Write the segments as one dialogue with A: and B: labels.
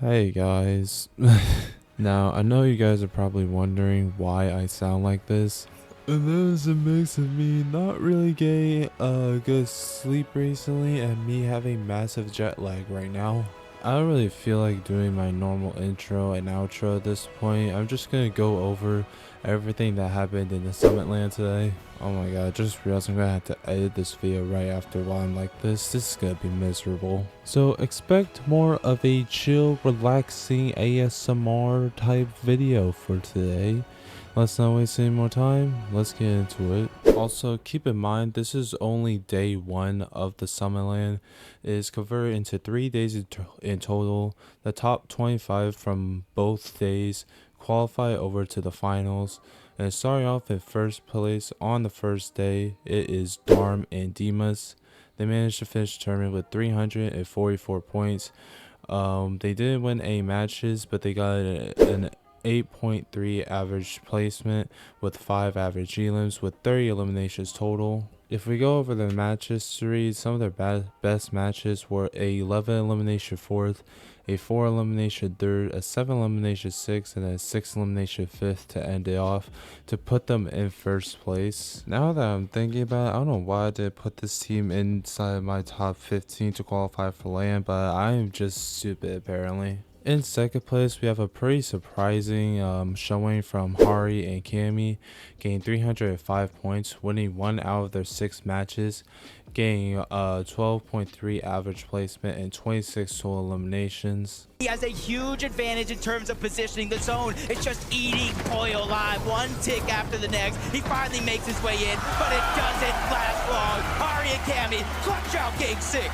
A: Hey guys. Now, I know you guys are probably wondering why I sound like this. And that is a mix of me not really getting good sleep recently and me having massive jet lag right now. I don't really feel like doing my normal intro and outro at this point. I'm just gonna go over everything that happened in the Summit Land today. Oh my god, I just realized I'm gonna have to edit this video right after while I'm like this. This is gonna be miserable. So expect more of a chill, relaxing ASMR type video for today. Let's not waste any more time. Let's get into it. Also, keep in mind, this is only day 1 of the Summit Land. It is converted into 3 days in total. The top 25 from both days qualify over to the finals. And starting off in first place on the first day, it is Darm and Dimas. They managed to finish the tournament with 344 points. They didn't win any matches, but they got an 8.3 average placement with 5 average elims with 30 eliminations total. If we go over the match history, some of their best matches were a 11 elimination 4th, a 4 elimination 3rd, a 7 elimination 6th, and a 6 elimination 5th to end it off to put them in first place. Now that I'm thinking about it, I don't know why I did put this team inside my top 15 to qualify for LAN, but I am just stupid apparently. In second place, we have a pretty surprising showing from Hari and Cammy, getting 305 points, winning 1 out of their 6 matches, getting 12.3 average placement and 26 total eliminations.
B: He has a huge advantage in terms of positioning the zone. It's just eating Pollo alive, one tick after the next. He finally makes his way in, but it doesn't last long. Hari and Cammy clutch out game 6.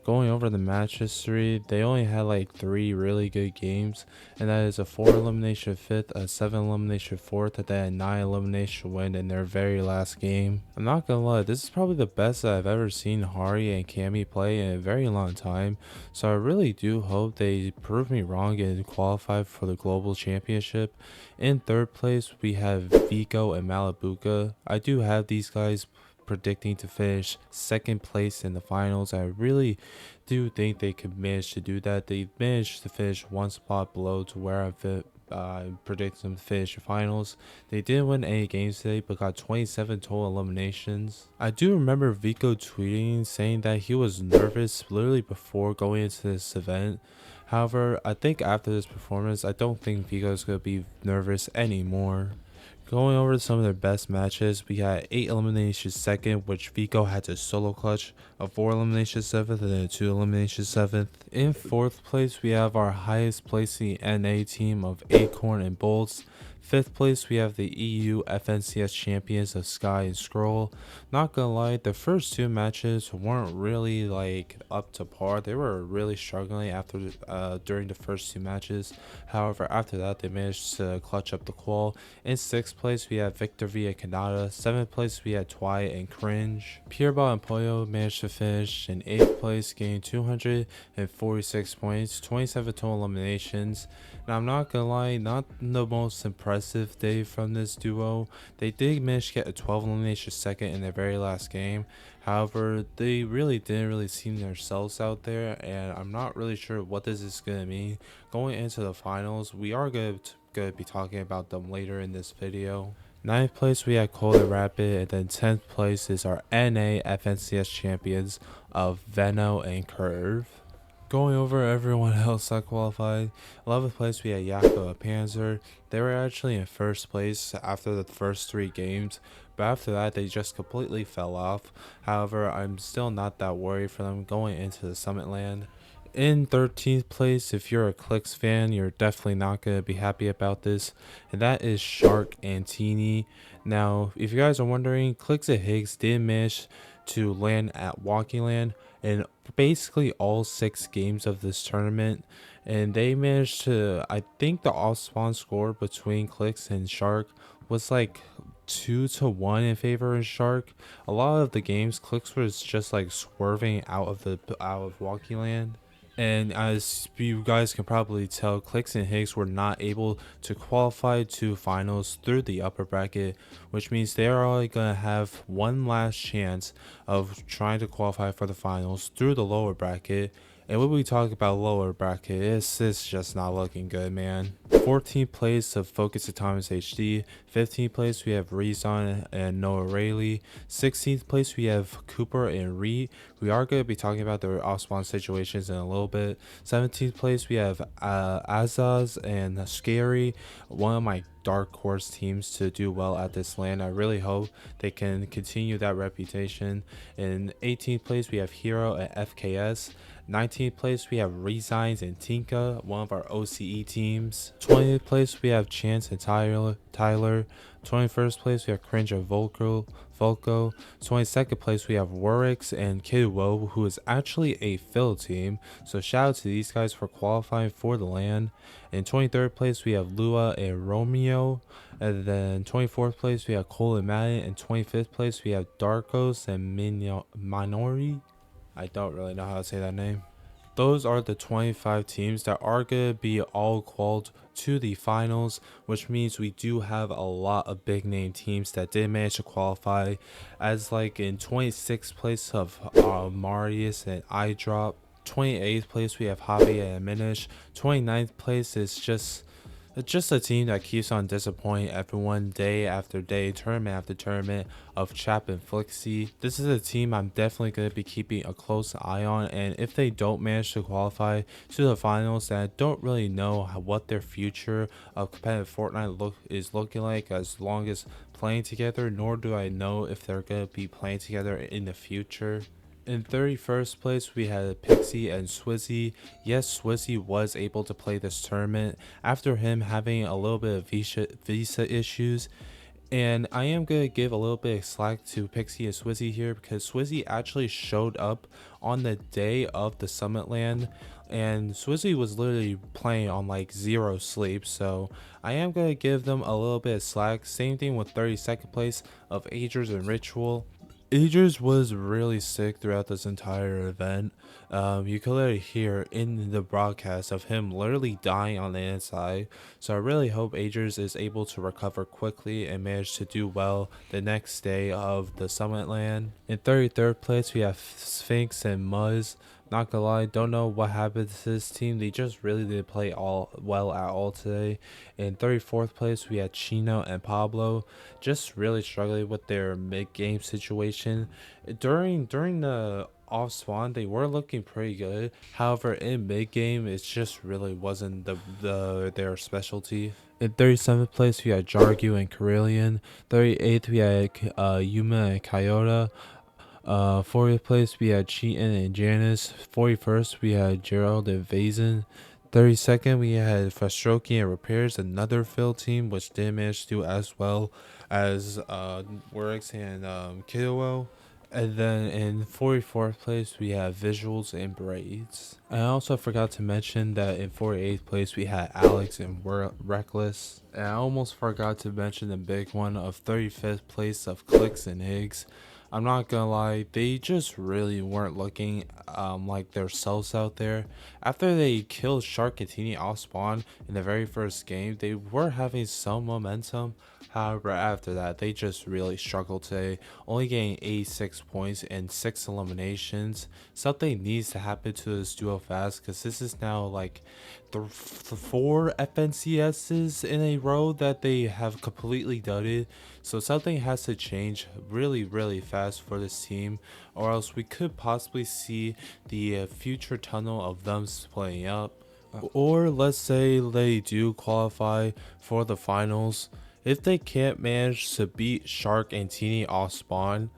A: Going over the match history, they only had like 3 really good games, and that is a 4 elimination 5th, a 7 elimination 4th, and then a 9 elimination win in their very last game. I'm not gonna lie, this is probably the best that I've ever seen Hari and Cammy play in a very long time, so I really do hope they prove me wrong and qualify for the global championship. In third place, we have Vico and Malabuka. I do have these guys predicting to finish second place in the finals. I really do think they could manage to do that. They managed to finish 1 spot below to where I predicted them to finish the finals. They didn't win any games today, but got 27 total eliminations. I do remember Vico tweeting saying that he was nervous literally before going into this event. However, I think after this performance, I don't think Vico is going to be nervous anymore. Going over some of their best matches, we had 8 eliminations 2nd, which Vico had to solo clutch, a 4 eliminations 7th, and then a 2 eliminations 7th. In 4th place, we have our highest placing NA team of Acorn and Bolts. 5th place, we have the EU FNCS champions of Sky and Scroll. Not gonna lie, the first 2 matches weren't really like up to par. They were really struggling during the first 2 matches. However, after that, they managed to clutch up the qual. In 6th place, we have Victor via Canada. 7th place, we had Twy and Cringe. Pureball and Pollo managed to finish in 8th place, gaining 246 points, 27 total eliminations. Now, I'm not gonna lie, not the most impressive day from this duo. They did manage to get a 12 elimination 2nd in their very last game. However, they didn't see themselves out there, and I'm not really sure what this is gonna mean going into the finals. We are going to be talking about them later in this video. 9th place, we had Cold and Rapid, and then 10th place is our NA FNCS champions of Veno and Curve. Going over everyone else that qualified, 11th place we had Yakko and Panzer. They were actually in first place after the first 3 games, but after that they just completely fell off. However, I'm still not that worried for them going into the Summit Land. In 13th place, if you're a Clix fan, you're definitely not going to be happy about this, and that is Shark and Teeny. Now, if you guys are wondering, Clix and Higgs did manage to land at Walking Land in basically all 6 games of this tournament, and they managed to, I think the off spawn score between Clix and Shark was like 2-1 in favor of Shark. A lot of the games Clix was just like swerving out of Walking Land. And as you guys can probably tell, Clix and Higgs were not able to qualify to finals through the upper bracket, which means they are only going to have one last chance of trying to qualify for the finals through the lower bracket. And when we talk about lower bracket, it's just not looking good, man. 14th place of Focus Atomics HD. 15th place we have Rezon and Noah Rayleigh. 16th place we have Cooper and Reed. We are going to be talking about their off-spawn situations in a little bit. 17th place we have Azaz and Scary, one of my dark horse teams to do well at this LAN. I really hope they can continue that reputation. In 18th place we have Hero and FKS. 19th place we have Resigns and Tinka, one of our OCE teams. 20th place we have Chance and Tyler. 21st place we have Cringe and Volko. 22nd place we have Warwicks and Kidwo, who is actually a Phil team, so shout out to these guys for qualifying for the LAN. In 23rd place we have Lua and Romeo, and then 24th place we have Cole and Madden, and 25th place we have Darkos and Minori. I don't really know how to say that name. Those are the 25 teams that are going to be all qualified to the finals, which means we do have a lot of big name teams that did manage to qualify, as like in 26th place of Marius and Idrop. 28th place we have Javi and Minish. 29th place is just a team that keeps on disappointing everyone day after day, tournament after tournament, of Chap and Flixie. This is a team I'm definitely going to be keeping a close eye on, and if they don't manage to qualify to the finals, then I don't really know what their future of competitive Fortnite is looking like as long as playing together, nor do I know if they're going to be playing together in the future. In 31st place, we had Pixie and Swizzy. Yes, Swizzy was able to play this tournament after him having a little bit of visa issues. And I am going to give a little bit of slack to Pixie and Swizzy here, because Swizzy actually showed up on the day of the Summit LAN. And Swizzy was literally playing on like 0 sleep. So I am going to give them a little bit of slack. Same thing with 32nd place of ajerss and Ritual. ajerss was really sick throughout this entire event. You could literally hear in the broadcast of him literally dying on the inside. So I really hope ajerss is able to recover quickly and manage to do well the next day of the Summit LAN. In 33rd place, we have Sphinx and Muzz. Not gonna lie, don't know what happened to this team. They just really didn't play all well at all today. In 34th place, we had Chino and Pablo, just really struggling with their mid-game situation. During the off spawn, they were looking pretty good. However, in mid-game, it just really wasn't their specialty. In 37th place, we had Jargu and Carillion. 38th, we had Yuma and Kyoto. 40th place we had Cheatin and Janice. 41st we had Gerald and Vazen. 32nd we had Fastroki and Repairs, another Phil team which didn't manage to do as well as Works and Kidwell. And then in 44th place we have Visuals and Braids. I also forgot to mention that in 48th place we had Alex and Reckless. And I almost forgot to mention the big one of 35th place of Clix and Higgs. I'm not gonna lie, they just really weren't looking like themselves out there. After they killed Shark and Tini off spawn in the very first game, they were having some momentum. However, after that, they just really struggled today, only getting 86 points and 6 eliminations. Something needs to happen to this duo fast, because this is now like the 4 FNCSs in a row that they have completely dudded. So something has to change really fast for this team, or else we could possibly see the future tunnel of them splitting up. Or let's say they do qualify for the finals. If they can't manage to beat Shark and Tini off spawn,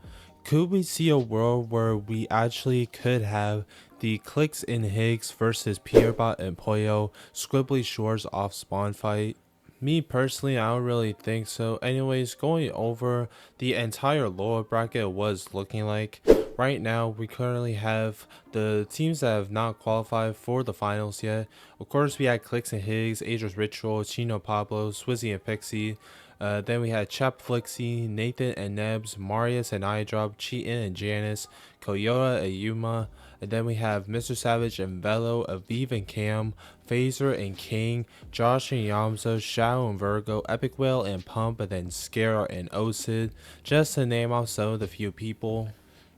A: could we see a world where we actually could have the Clix in Higgs versus Pierbot and Poyo Squibbly Shores off spawn fight? Me personally, I don't really think so. Anyways, going over the entire lower bracket was looking like. Right now, we currently have the teams that have not qualified for the finals yet. Of course, we had Clix and Higgs, ajerss Ritual, Chino Pablo, Swizzy and Pixie. Then we had Chap Flixie, Nathan and Nebs, Marius and Idrop, Cheatin and Janice, Koyota and Yuma. And then we have Mr. Savage and Velo, Aviv and Cam, Phaser and King, Josh and Yamza, Shadow and Virgo, Epic Whale and Pump, and then Scare and Osid, just to name off some of the few people.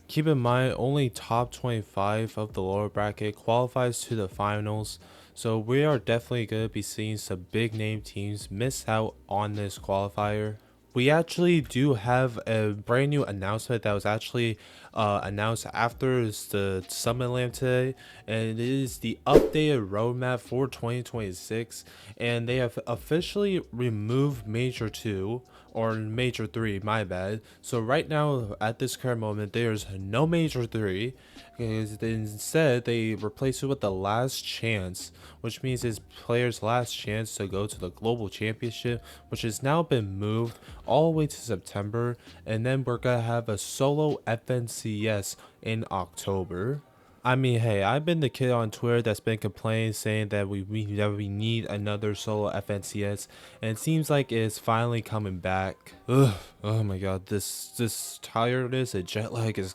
A: Keep in mind, only top 25 of the lower bracket qualifies to the finals, so we are definitely going to be seeing some big name teams miss out on this qualifier. We actually do have a brand new announcement that was actually announced after the Summit LAN today, and it is the updated roadmap for 2026, and they have officially removed Major 2, or Major 3, my bad. So right now, at this current moment, there's no Major 3, because instead they replace it with the last chance, which means it's players' last chance to go to the global championship, which has now been moved all the way to September, and then we're gonna have a solo FNCS in October. I mean, hey, I've been the kid on Twitter that's been complaining, saying that we need another solo FNCS, and it seems like it's finally coming back. Ugh, oh my god, this tiredness and jet lag is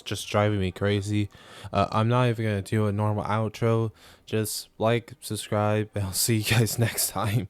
A: just driving me crazy. I'm not even gonna do a normal outro. Just like, subscribe, and I'll see you guys next time.